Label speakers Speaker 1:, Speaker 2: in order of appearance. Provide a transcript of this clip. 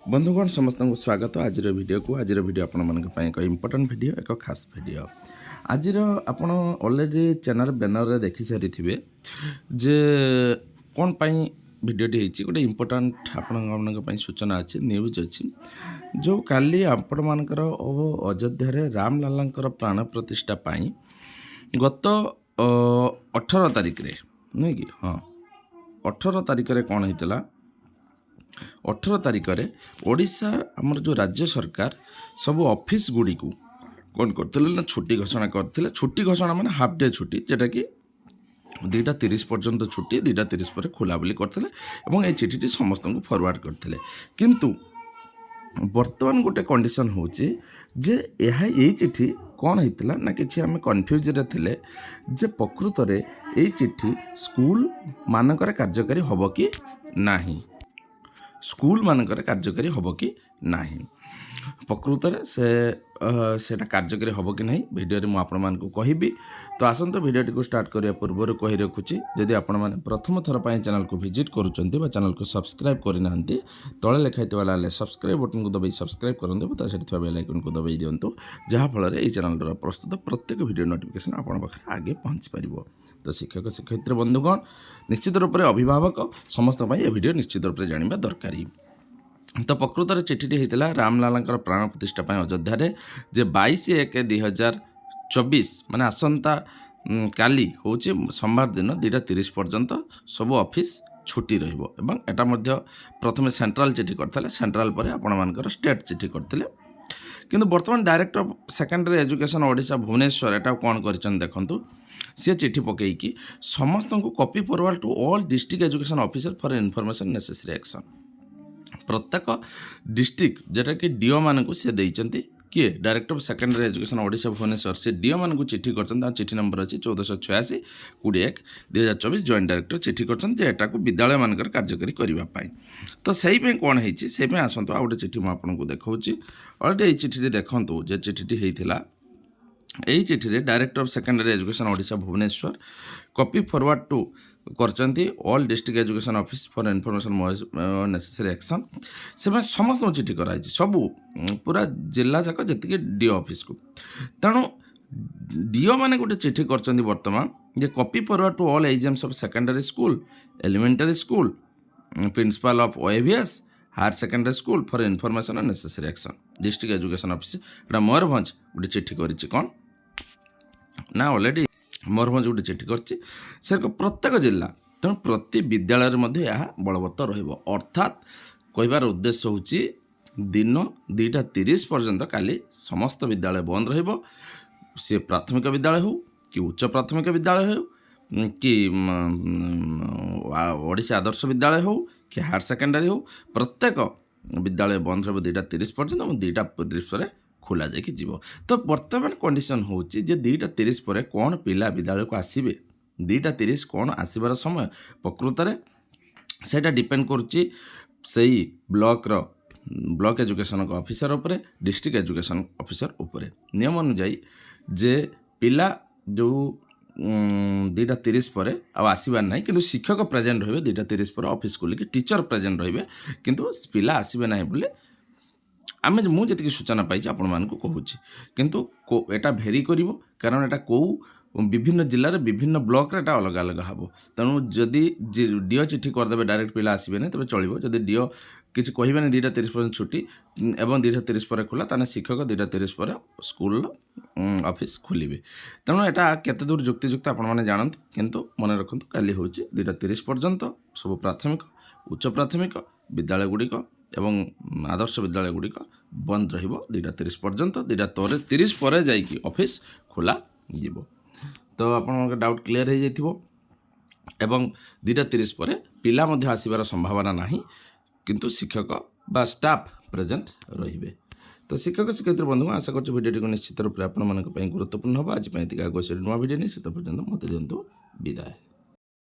Speaker 1: बंधुगण समस्त को स्वागत आज वीडियो को आज वीडियो आपण एक इम्पोर्टाट वीडियो एक खास वीडियो आज आपण ऑलरेडी चैनल बैनर रे देखि सारी थे जे कौन पाई वीडियोटी होती गोटे इम्पोर्टाट आपण सूचना अच्छी न्यूज अच्छी जो काली आपण मानकर अयोध्या रामलाला प्राण प्रतिष्ठा पाई गत 18 तारिख रे नहीं कि हाँ 18 तारिख रे कौन होता 18 तारिख रे ओडिशा आमर जो राज्य सरकार सब ऑफिस गुड़ी को कौन करते ना छुट्टी घोषणा करते छुट्टी घोषणा माने हाफ डे छुट्टी जेटा कि 2:30 पर्यंत छुट्टी 2:30 पर खोला बोली करते और ये चिठी समस्त को फॉरवर्ड करते किंतु वर्तमान गोटे कंडीशन होचे जे यही चिठी कौन होता ना कि आम कन्फ्यूज थे जे प्रकृत में ये चिठी स्कूल मानकर कार्यकारी हम कि नहीं स्कूल मानकर कार्यकारी हम कि नहीं प्रकृत में सेटा कार्यकारी हम कि नहीं वीडियो में आपको कहबी तो आसत वीडियोटी को स्टार्ट करने पूर्व कही रखुच्छी जदि आपण मैंने प्रथम थर पर चैनल को विजिट करुँच चैनल को सब्सक्राइब करना तले लिखाई वाला सब्सक्राइब बटन को दबाई सब्सक्राइब करूँ से बेल आइकन को दबाई दिंतु जहाँफल ये चैनल प्रस्तुत प्रत्येक वीडियो नोटिफिकेशन आप आगे पहुँची पार तो शिक्षक शिक्षयित्री बंधुगण निश्चित रूप से अभिभावक समस्त ये वीडियो निश्चित रूप से जानवा दरकार तो प्रकृत में चिठी होता रामलाला प्राण प्रतिष्ठा अयोध्या जे 22/1/2024 माने आसंता काली हूँ सोमवार दिन 2:30 पर्यंत सब ऑफिस छुट्टी रहा प्रथम सेंट्रल चिठी करते सेंट्रल पर आपण स्टेट चिठी करते किंतु वर्तमान director of secondary education Odisha Bhubaneswar एटा कौन कर देखु सी चिठी पकईकि समस्त को copy forward to all district education officer for information necessary action प्रत्येक डिस्ट्रिक्ट जेटा कि डीओ मान को सी देते किए director of secondary education Odisha Bhubaneswar से डीओ मान को चिठी कर चिठी नंबर अच्छी 1486/21/2024 जॉइंट डायरेक्टर चिठी कर विद्यालय मानकर कार्यकारी करने तो सही कौन है आसतु आ गए चिठी मुझे देखा अलरेडी ये चिठी देखूँ जे चिठी होता यही चिठी director of secondary education Odisha Bhubaneswar copy forward to करचंती all district education office for information necessary action से समस्त चिठी कराई सबू पूरा जिला जाक जी डीओ ऑफिस को तेणु डीओ मैंने गोटे चिठी करचंती वर्तमान जे copy forward to all exams of secondary school elementary school principal of OAVS higher secondary school for information necessary action district education office एटा मयूरभंज गोटे चिठी करिछि कौन ना ऑलरेडी मयूरभंज गोटे चिठी करछि से प्रत्येक जिला तेणु प्रति विद्यालय यह बलवत्तर अर्थात कहबार उद्देश्य होची दिन 2:30 पर्यंत काली समस्त विद्यालय बंद सी प्राथमिक विद्यालय हो कि उच्च प्राथमिक विद्यालय हो कि ओडिशा आदर्श विद्यालय हो कि हायर सेकेंडरी हो प्रत्येक विद्यालय बंद रहा 2:30 पर्यंत और 2:30 पर खोल जाकि जीव तो वर्तमान कंडीशन हूँ जे 2:30 पर कौन पिला विद्यालय को आसबे 2:30 कौन आसबार समय प्रकृत में सेटा डिपेंड करुच्ची से ब्लॉक एजुकेशन ऑफिसर उपरे डिस्ट्रिक्ट एजुकेशन ऑफिसर उपरे नियम अनुजाई जे पिला जो 2:30 पर आसबार ना कि शिक्षक प्रेजेंट रहे 2:30 पर ऑफिस को लेकिन टीचर प्रेजेंट रहे किंतु पिला आसबे ना बोले आम मुझे सूचना पाई आपण मानक कहूँ किंतु एटा भेरी कर कारण एटा कौ विभिन्न जिले में विभिन्न ब्लॉक रे अलग अलग हम तेणु जदि डीओ चिठी करदे डायरेक्ट पिला आसबे ना तेज चलो जदि डीओ किसी कहे 2:30 पर्यंत छुट्टी और 2:30 पर खोला ताने शिक्षक 2:30 पर स्कूल ऑफिस खोलिए तेणु एटा केते दूर जुक्तियुक्त आपने जानते किंतु मन रखु काली हूँ 2:30 पर्यंत सब प्राथमिक उच्च प्राथमिक विद्यालय गुड़िक एवं आदर्श विद्यालय गुड़िक बंद रहिबो 2:30 पर्यंत 2:30 पर जाइए ऑफिस खोला जीवो तो आपन डाउट क्लियर हो जाइथिबो एवं 2:30 पर पिला मध्य आसीबार संभावना नहीं किंतु शिक्षक बा स्टाफ प्रेजेंट रहिबे तो शिक्षक शिक्षयित्री बंधु आशा कर भिडियो को निश्चित रूप से आपण गुरुत्वपूर्ण होगा आज नुआ भिडियो नहीं से पर्यंत मत दिंतु विदाय।